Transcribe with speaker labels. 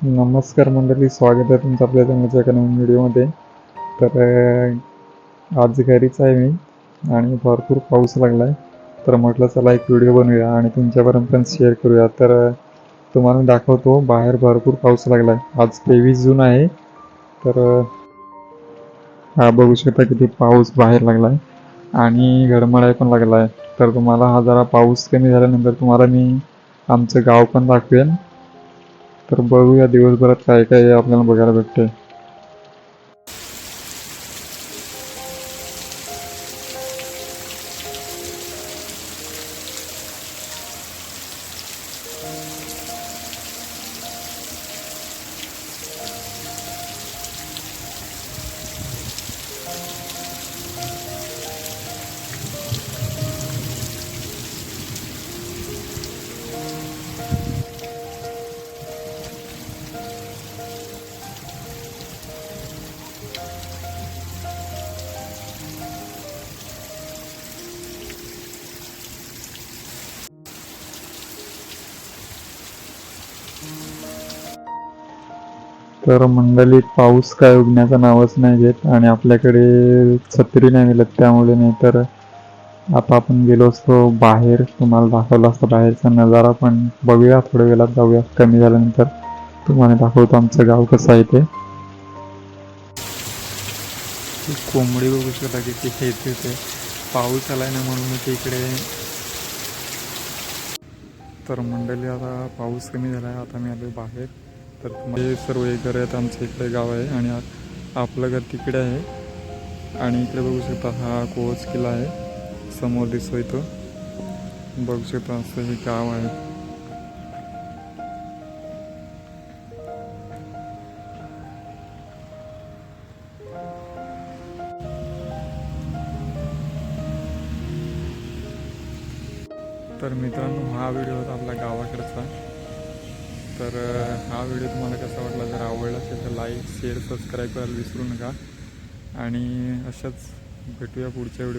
Speaker 1: नमस्कार मंडळी, स्वागत आहे तुमचं आपल्या चॅनलच्या एका नवीन व्हिडिओमध्ये. तर आज घरीच आहे मी आणि भरपूर पाऊस लागला आहे. तर म्हटलं चला एक व्हिडिओ बनवूया आणि तुमच्यापर्यंत पण शेअर करूया. तर तुम्हाला मी दाखवतो, बाहेर भरपूर पाऊस लागला आहे. आज 23 जून आहे. तर हा बघू शकता किती पाऊस बाहेर लागला आहे आणि गडमडाय पण लागला आहे. तर तुम्हाला हा जरा पाऊस कमी झाल्यानंतर तुम्हाला मी आमचं गाव पण दाखवेन. तर बघूया दिवसभरात काय काय आपल्याला बघायला भेटते. तर मंडळी, पाऊस काय उगण्याचं नावच नाही घेत आणि आपल्याकडे छत्री नाही मिळत. त्यामुळे नाही तर आता आपण गेलो असतो बाहेर, तुम्हाला दाखवला असता बाहेरचा नजारा. पण बघूया, थोड्या वेळात जाऊया, कमी झाल्यानंतर तुम्हाला दाखवतो आमचं गाव कसं आहे ते. कोंबडी बघू शकता किती खेळते ते. पाऊस आलाय ना म्हणून ते इकडे. तर मंडळी, आता पाऊस कमी झाला आहे, आता मी आलो बाहेर. तर हे सर्व एक घर आहेत, आमचं इकडे गाव आहे आणि आपलं घर तिकडे आहे. आणि इकडे बघू शकता हा कोच किल्ला आहे, समोर दिसतोय तो. बघू शकता असं हे गाव आहे. तर मित्रांनो, हा व्हिडिओ होता आपल्या गावाकडचा. तर हा व्हिडिओ तुम्हाला कसा वाटला, जर आवडला असेल तर लाईक शेअर सबस्क्राईब करायला विसरू नका. आणि अशाच भेटूया पुढच्या व्हिडिओ.